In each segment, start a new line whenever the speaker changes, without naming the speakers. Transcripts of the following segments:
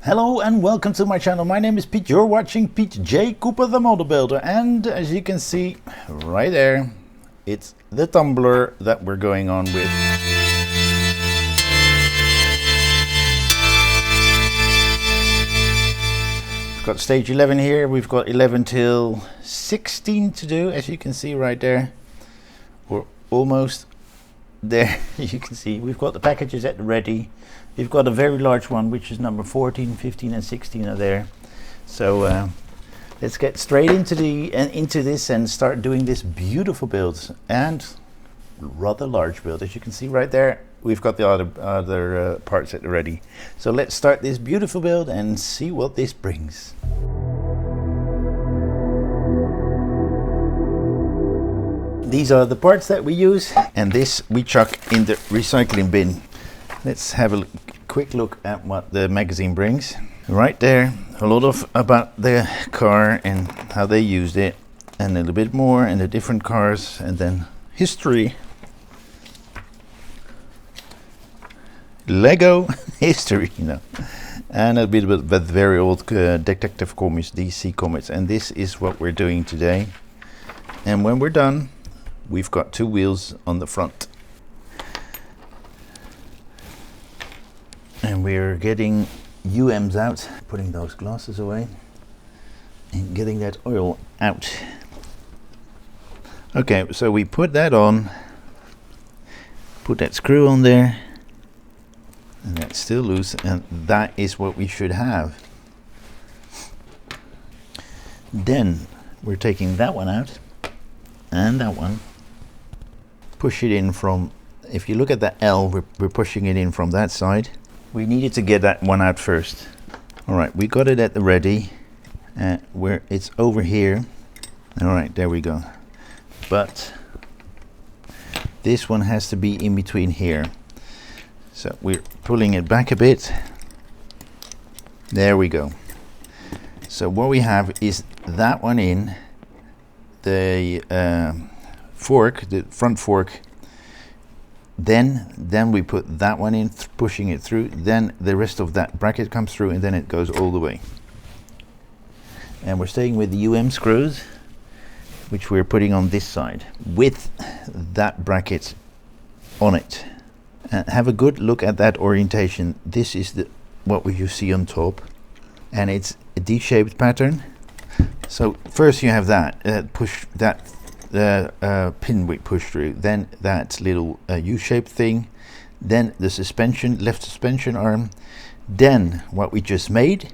Hello and welcome to my channel. My name is Piet. You're watching Piet J. Cooper the Model Builder, and as you can see right there, it's the tumbler that we're going on with. We've got stage 11 here. We've got 11 till 16 to do, as you can see right there. We're almost there. You can see we've got the packages at the ready. We've got a very large one, which is number 14, 15 and 16 are there. So let's get straight into this and start doing this beautiful build and rather large build. As you can see right there, we've got the other parts at the ready. So let's start this beautiful build and see what this brings. These are the parts that we use, and this we chuck in the recycling bin. Let's have a quick look at what the magazine brings. Right there, a lot of about the car and how they used it, and a little bit more and the different cars, and then history. Lego history, you know, and a bit of very old Detective Comics, DC Comics, and this is what we're doing today. And when we're done, we've got two wheels on the front. And we're getting UMs out, putting those glasses away, and getting that oil out. Okay, so we put that on, put that screw on there, and that's still loose, and that is what we should have. Then we're taking that one out, and that one. Push it in from, if you look at that L, we're pushing it in from that side. We needed to get that one out first. All right, we got it at the ready, where it's over here. All right, there we go. But this one has to be in between here. So we're pulling it back a bit. There we go. So what we have is that one in, the fork, the front fork. Then we put that one in, pushing it through. Then the rest of that bracket comes through, and then it goes all the way. And we're staying with the UM screws, which we're putting on this side with that bracket on it. And have a good look at that orientation. This is what you see on top, and it's a D-shaped pattern. So first you have that push that. The pin we push through, then that little U-shaped thing, then the suspension, left suspension arm, then what we just made,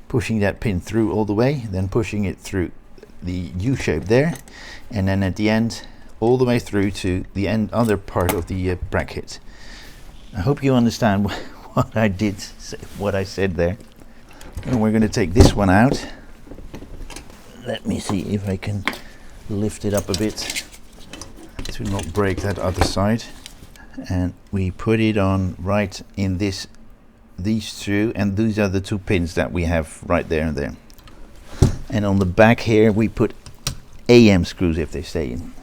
pushing that pin through all the way, then pushing it through the U-shape there, and then at the end all the way through to the other part of the bracket. I hope you understand what I did, what I said there. And we're going to take this one out. Let me see if I can lift it up a bit to not break that other side, and we put it on right in these two, and these are the two pins that we have right there and there. And on the back here we put AM screws if they stay in.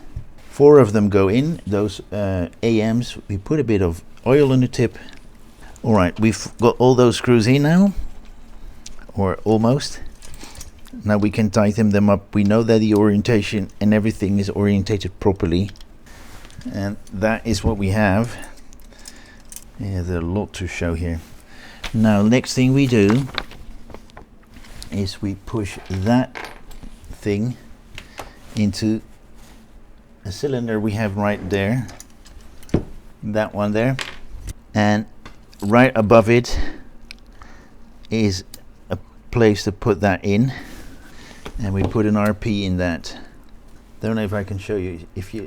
4 of them go in, those AMs. We put a bit of oil on the tip. All right, we've got all those screws in now, or almost. Now we can tighten them up. We know that the orientation and everything is orientated properly, and that is what we have. Yeah, there's a lot to show here. Now next thing we do is we push that thing into a cylinder we have right there, that one there, and right above it is a place to put that in. And we put an RP in that. Don't know if I can show you. If you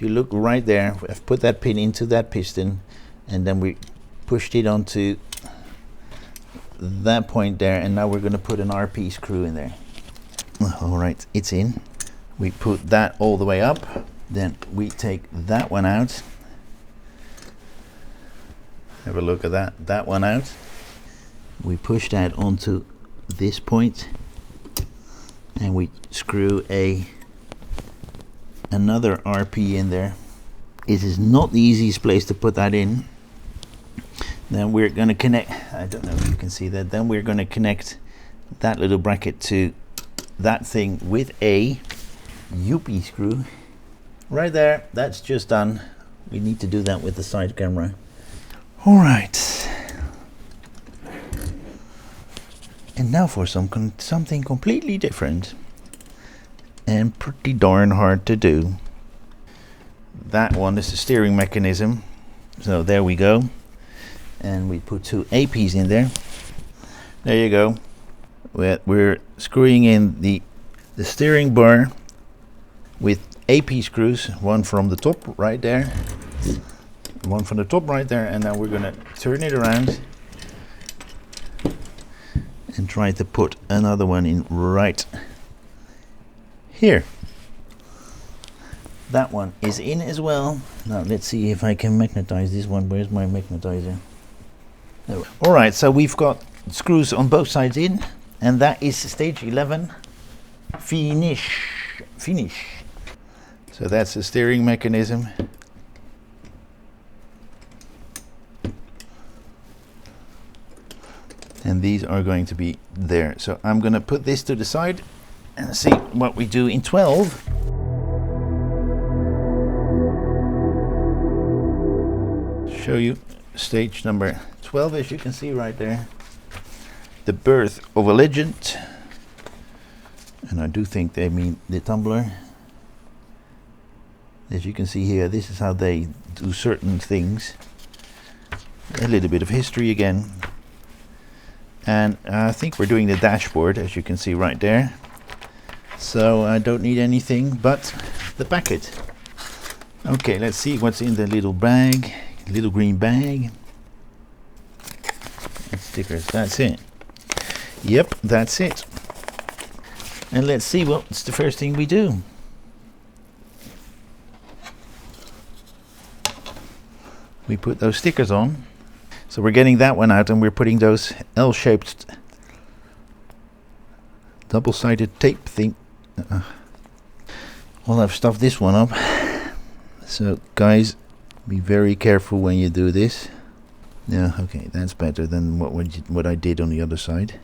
look right there, I've put that pin into that piston, and then we pushed it onto that point there, and now we're going to put an RP screw in there. All right, it's in. We put that all the way up. Then we take that one out. Have a look at that one out. We push that onto this point, and we screw another RP in there. It is not the easiest place to put that in, Then we're going to connect, I don't know if you can see that, then we're going to connect that little bracket to that thing with a UP screw. Right there, that's just done. We need to do that with the side camera. Alright. And now for something completely different. And pretty darn hard to do. That one is the steering mechanism. So there we go. And we put two APs in there. There you go. We're screwing in the steering bar with AP screws, one from the top right there, one from the top right there, and now we're gonna turn it around and try to put another one in right here. That one is in as well. Now let's see if I can magnetize this one. Where's my magnetizer? Alright, so we've got screws on both sides in, and that is stage 11. Finish. So that's the steering mechanism. And these are going to be there. So I'm going to put this to the side and see what we do in 12. Show you stage number 12, as you can see right there. The birth of a legend. And I do think they mean the tumbler. As you can see here, this is how they do certain things. A little bit of history again. And I think we're doing the dashboard, as you can see right there. So I don't need anything but the packet. Okay, let's see what's in the little bag, little green bag. And stickers, that's it. Yep, that's it. And let's see what's the first thing we do. We put those stickers on. So we're getting that one out and we're putting those L-shaped double-sided tape thing. Well, I've stuffed this one up. So guys, be very careful when you do this. Yeah, okay, that's better than what I did on the other side.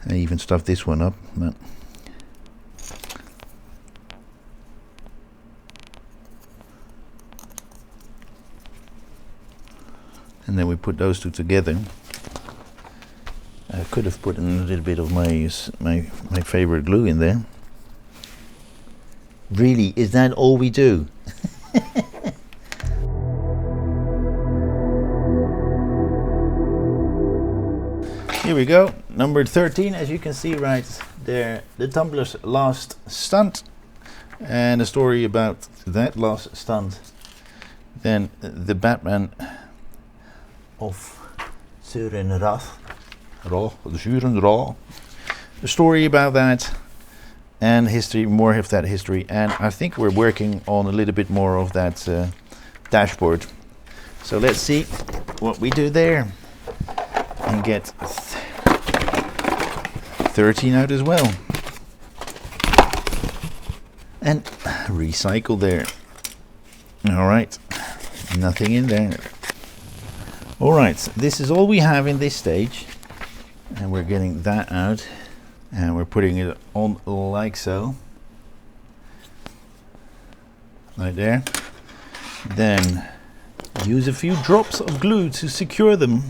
I even stuffed this one up, but and then we put those two together. I could have put in a little bit of my favorite glue in there. Really, is that all we do? Here we go, number 13, as you can see right there, the Tumbler's last stunt, and a story about that last stunt. Then the Batman of Søren Ra, the story about that, and history, more of that history. And I think we're working on a little bit more of that dashboard. So let's see what we do there and get 13 out as well. And recycle there. All right, nothing in there. All right, this is all we have in this stage, and we're getting that out and we're putting it on like so, right there. Then use a few drops of glue to secure them.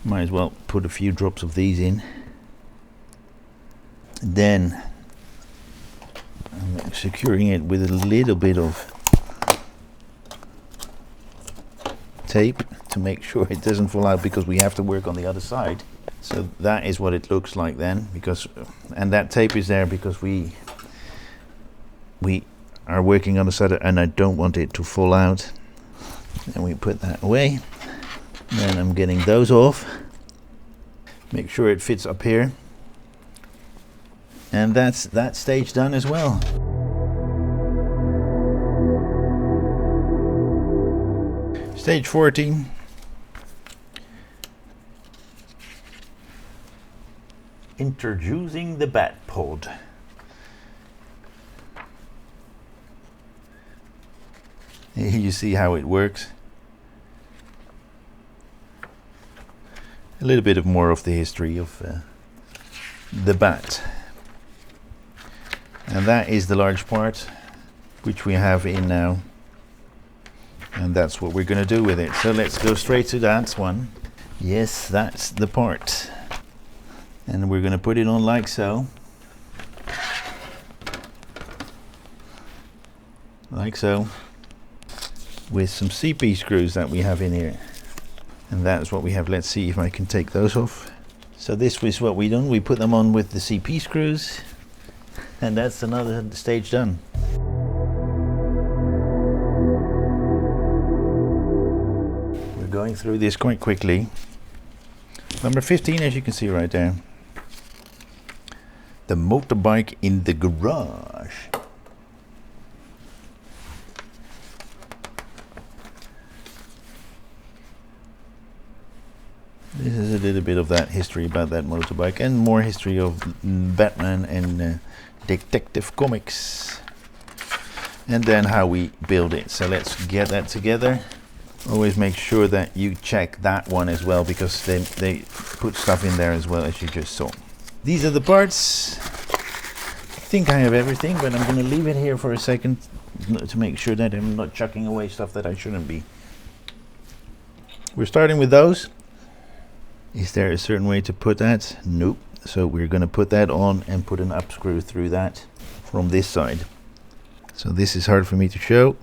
Might as well put a few drops of these in. Then I'm securing it with a little bit of tape to make sure it doesn't fall out, because we have to work on the other side. So that is what it looks like then, because and that tape is there because we are working on the side and I don't want it to fall out. And we put that away. Then I'm getting those off. Make sure it fits up here. And that's that stage done as well. Stage 14. Introducing the Batpod. Here you see how it works. a little bit of more of the history of the bat. And that is the large part which we have in now, and that's what we're going to do with it. So let's go straight to that one. Yes, that's the part, and we're going to put it on like so, like so, with some CP screws that we have in here, and that's what we have. Let's see if I can take those off. So this was what we done. We put them on with the CP screws, and that's another stage done. We're going through this quite quickly. Number 15, as you can see right there, the motorbike in the garage. This is a little bit of that history about that motorbike, and more history of Batman and Detective Comics, and then how we build it. So let's get that together. Always make sure that you check that one as well, because they put stuff in there as well, as you just saw. These are the parts. I think I have everything, but I'm going to leave it here for a second to make sure that I'm not chucking away stuff that I shouldn't be. We're starting with those. Is there a certain way to put that? Nope. So we're going to put that on and put an up screw through that from this side. So this is hard for me to show.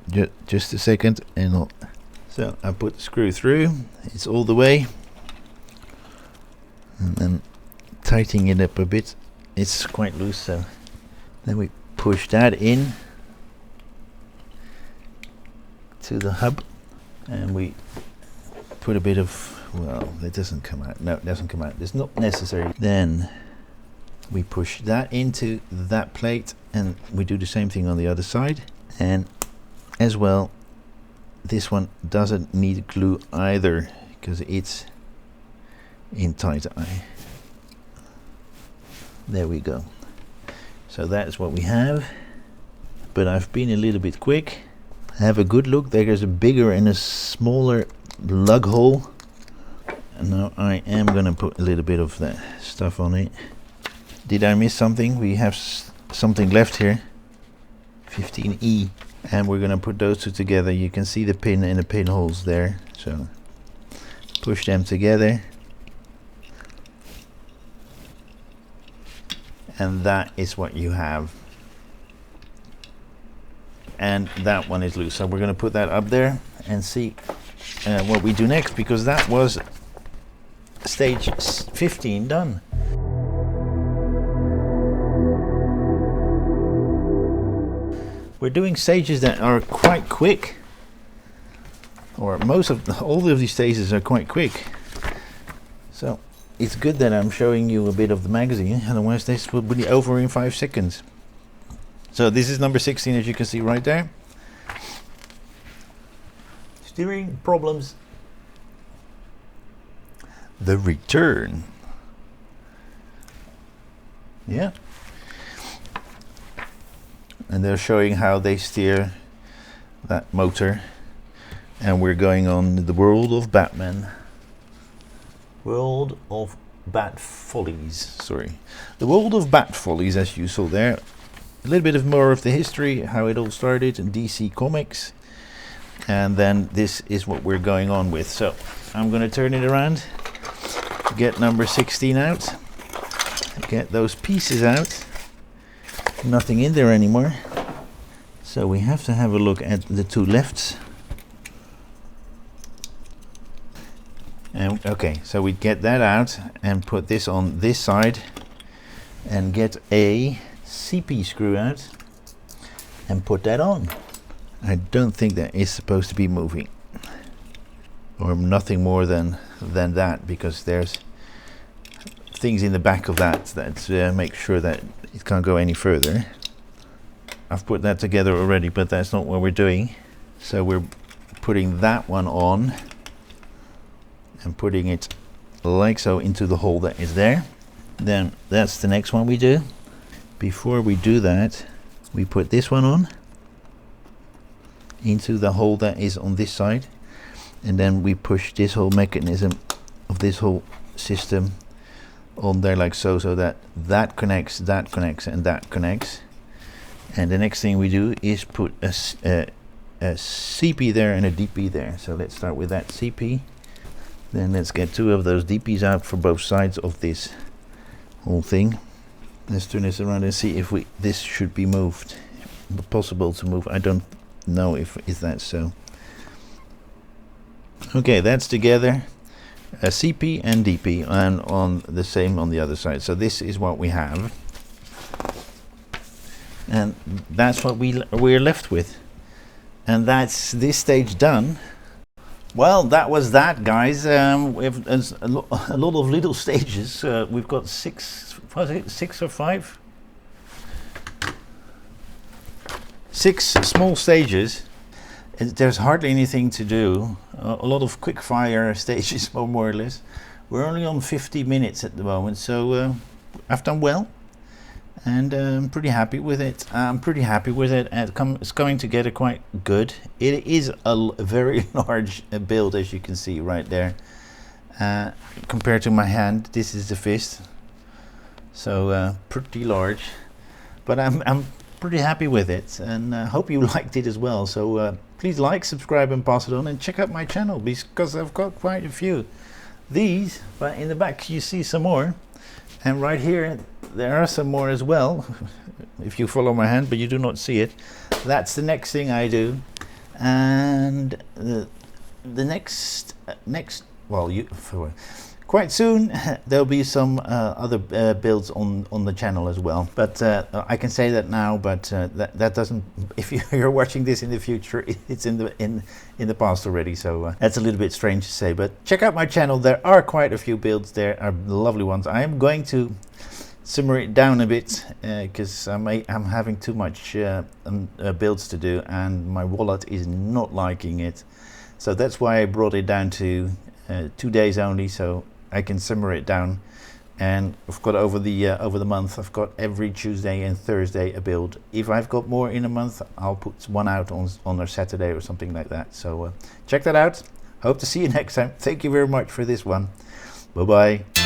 Just a second, and so I put the screw through. It's all the way, and then tightening it up a bit. It's quite loose, so then we push that in to the hub, and we put a bit of, well, that doesn't come out. No, it doesn't come out. It's not necessary. Then we push that into that plate, and we do the same thing on the other side. And as well, this one doesn't need glue either, because it's in tight eye. There we go. So that's what we have, but I've been a little bit quick. Have a good look. There's a bigger and a smaller lug hole. And now I am going to put a little bit of that stuff on it. Did I miss something? We have something left here. 15E. And we're going to put those two together. You can see the pin and the pinholes there. So push them together. And that is what you have. And that one is loose. So we're going to put that up there and see what we do next, because that was stage 15 done. We're doing stages that are quite quick, or all of these stages are quite quick. So it's good that I'm showing you a bit of the magazine, otherwise this will be over in 5 seconds. So this is number 16, as you can see right there. Steering problems. The return. Yeah. And they're showing how they steer that motor. And we're going on the world of Batman. World of Bat Follies. Sorry. The world of Bat Follies, as you saw there. A little bit of more of the history, how it all started in DC Comics. And then this is what we're going on with. So I'm going to turn it around. Get number 16 out. Get those pieces out. Nothing in there anymore. So we have to have a look at the two lefts. And okay, so we get that out and put this on this side and get a CP screw out and put that on. I don't think that is supposed to be moving, or nothing more than that, because there's things in the back of that make sure that it can't go any further. I've put that together already, but that's not what we're doing. So we're putting that one on and putting it like so into the hole that is there. Then that's the next one we do. Before we do that, we put this one on into the hole that is on this side, and then we push this whole mechanism of this whole system on there like so, so that that connects, and that connects. And the next thing we do is put a CP there and a DP there. So let's start with that CP. Then let's get 2 of those DPs out for both sides of this whole thing. Let's turn this around and see if this should be moved. Possible to move. I don't know if that's so. Okay, that's together. A CP and DP, and on the same on the other side. So this is what we have, and that's what we're left with, and that's this stage done. Well, that was that, guys. We have a lot of little stages. We've got 6 or 5? 6 small stages. There's hardly anything to do. A lot of quick fire stages, more or less. We're only on 50 minutes at the moment, so I've done well, and I'm pretty happy with it. It's coming together quite good. It is a very large build, as you can see right there. Compared to my hand, this is the fist, so pretty large. But I'm pretty happy with it, and hope you liked it as well. So please like, subscribe, and pass it on, and check out my channel because I've got quite a few these. But in the back you see some more, and right here there are some more as well. If you follow my hand, but you do not see it, that's the next thing I do. And the next well, quite soon there'll be some other builds on the channel as well, but I can say that now, but that doesn't, if you're watching this in the future, it's in the past already, so that's a little bit strange to say. But check out my channel, there are quite a few builds, there are lovely ones. I am going to simmer it down a bit because I'm having too much builds to do, and my wallet is not liking it, so that's why I brought it down to 2 days only, so I can simmer it down. And I've got over the month, I've got every Tuesday and Thursday a build. If I've got more in a month, I'll put one out on a Saturday or something like that. So check that out. Hope to see you next time. Thank you very much for this one. Bye bye.